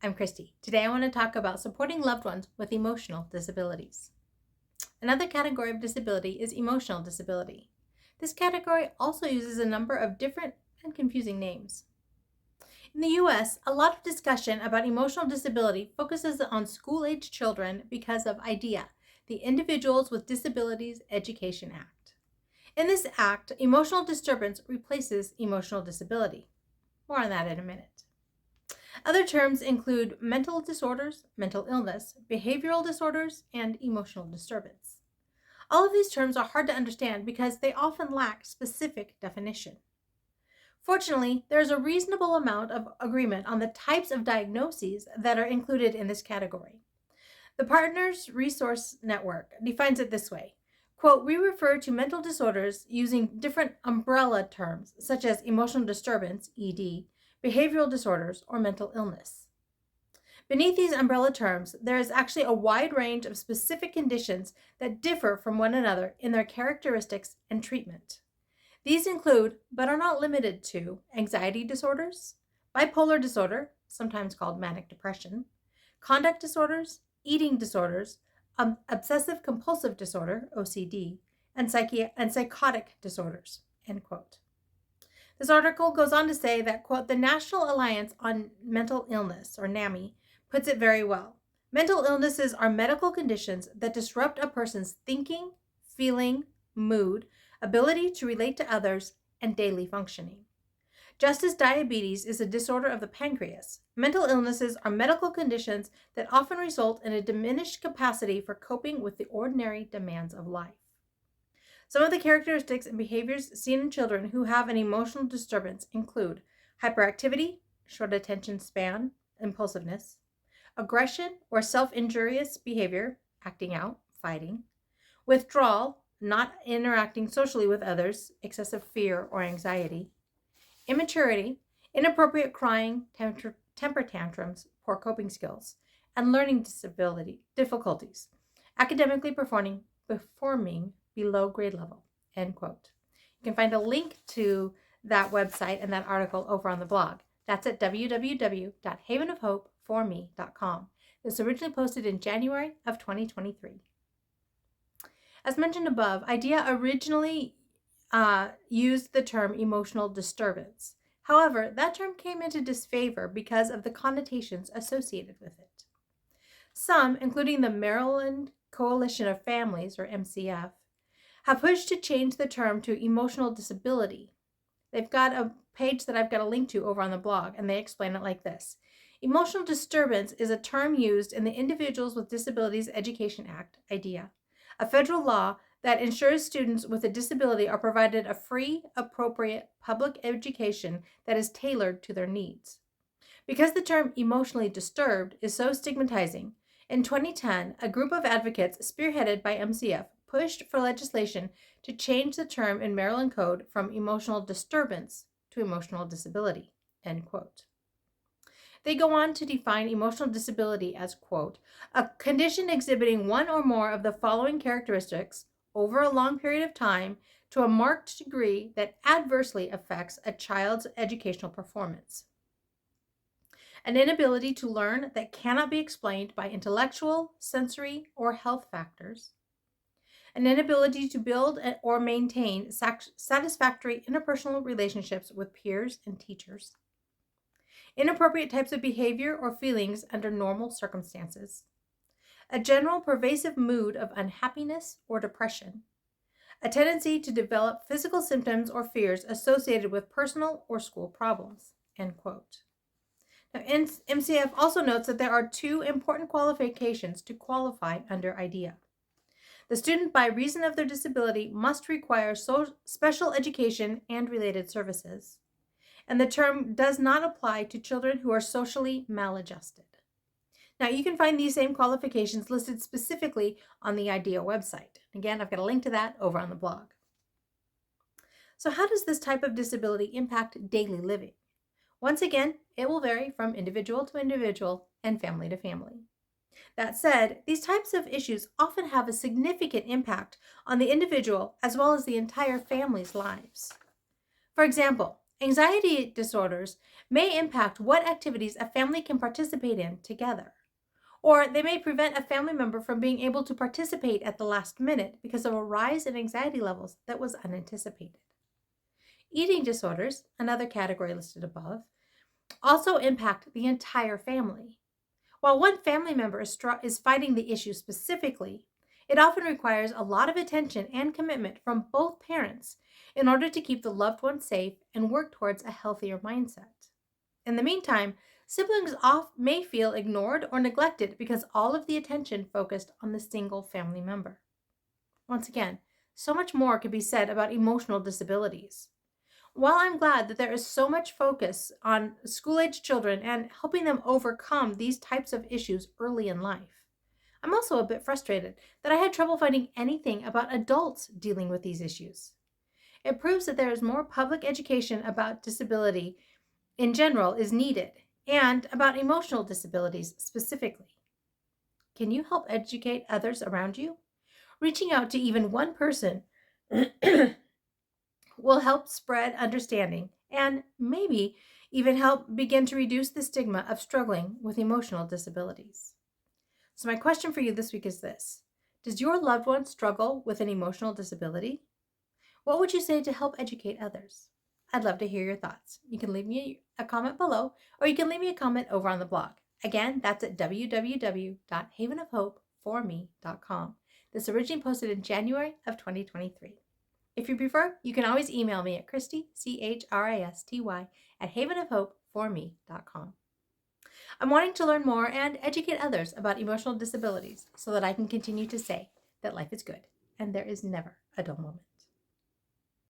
I'm Christy. Today I want to talk about supporting loved ones with emotional disabilities. Another category of disability is emotional disability. This category also uses a number of different and confusing names. In the US, a lot of discussion about emotional disability focuses on school-age children because of IDEA, the Individuals with Disabilities Education Act. In this act, emotional disturbance replaces emotional disability. More on that in a minute. Other terms include mental disorders, mental illness, behavioral disorders, and emotional disturbance. All of these terms are hard to understand because they often lack specific definition. Fortunately, there is a reasonable amount of agreement on the types of diagnoses that are included in this category. The Partners Resource Network defines it this way. Quote, we refer to mental disorders using different umbrella terms such as emotional disturbance, ED, behavioral disorders, or mental illness. Beneath these umbrella terms, there is actually a wide range of specific conditions that differ from one another in their characteristics and treatment. These include, but are not limited to, anxiety disorders, bipolar disorder, sometimes called manic depression, conduct disorders, eating disorders, obsessive compulsive disorder, OCD, and psychotic disorders, end quote. This article goes on to say that, quote, the National Alliance on Mental Illness, or NAMI, puts it very well. Mental illnesses are medical conditions that disrupt a person's thinking, feeling, mood, ability to relate to others, and daily functioning. Just as diabetes is a disorder of the pancreas, mental illnesses are medical conditions that often result in a diminished capacity for coping with the ordinary demands of life. Some of the characteristics and behaviors seen in children who have an emotional disturbance include hyperactivity, short attention span, impulsiveness, aggression or self-injurious behavior, acting out, fighting, withdrawal, not interacting socially with others, excessive fear or anxiety, immaturity, inappropriate crying, temper tantrums, poor coping skills, and learning disability difficulties, academically performing below grade level, end quote. You can find a link to that website and that article over on the blog. That's at www.havenofhopeforme.com. This was originally posted in January of 2023. As mentioned above, IDEA originally used the term emotional disturbance. However, that term came into disfavor because of the connotations associated with it. Some, including the Maryland Coalition of Families, or MCF, have pushed to change the term to emotional disability. They've got a page that I've got a link to over on the blog, and they explain it like this. Emotional disturbance is a term used in the Individuals with Disabilities Education Act, IDEA, a federal law that ensures students with a disability are provided a free, appropriate public education that is tailored to their needs. Because the term emotionally disturbed is so stigmatizing, in 2010, a group of advocates spearheaded by MCF pushed for legislation to change the term in Maryland Code from emotional disturbance to emotional disability, end quote. They go on to define emotional disability as, quote, a condition exhibiting one or more of the following characteristics over a long period of time to a marked degree that adversely affects a child's educational performance. An inability to learn that cannot be explained by intellectual, sensory, or health factors. An inability to build or maintain satisfactory interpersonal relationships with peers and teachers. Inappropriate types of behavior or feelings under normal circumstances. A general pervasive mood of unhappiness or depression. A tendency to develop physical symptoms or fears associated with personal or school problems, end quote. Now, MCF also notes that there are two important qualifications to qualify under IDEA. The student, by reason of their disability, must require special education and related services. And the term does not apply to children who are socially maladjusted. Now, you can find these same qualifications listed specifically on the IDEA website. Again, I've got a link to that over on the blog. So how does this type of disability impact daily living? Once again, it will vary from individual to individual and family to family. That said, these types of issues often have a significant impact on the individual as well as the entire family's lives. For example, Anxiety disorders may impact what activities a family can participate in together, or they may prevent a family member from being able to participate at the last minute because of a rise in anxiety levels that was unanticipated. Eating disorders, another category listed above, also impact the entire family. While one family member is fighting the issue specifically, it often requires a lot of attention and commitment from both parents in order to keep the loved one safe and work towards a healthier mindset. In the meantime, siblings may feel ignored or neglected because all of the attention focused on the single family member. Once again, so much more could be said about emotional disabilities. While I'm glad that there is so much focus on school age children and helping them overcome these types of issues early in life, I'm also a bit frustrated that I had trouble finding anything about adults dealing with these issues. It proves that there is more public education about disability in general is needed and about emotional disabilities specifically. Can you help educate others around you? Reaching out to even one person will help spread understanding and maybe even help begin to reduce the stigma of struggling with emotional disabilities. So, my question for you this week is this: does your loved one struggle with an emotional disability? What would you say to help educate others? I'd love to hear your thoughts. You can leave me a comment below, or you can leave me a comment over on the blog. Again, that's at www.havenofhopeforme.com. This originally posted in January of 2023. If you prefer, you can always email me at Christy, CHRISTY, at havenofhopeforme.com. I'm wanting to learn more and educate others about emotional disabilities so that I can continue to say that life is good and there is never a dull moment.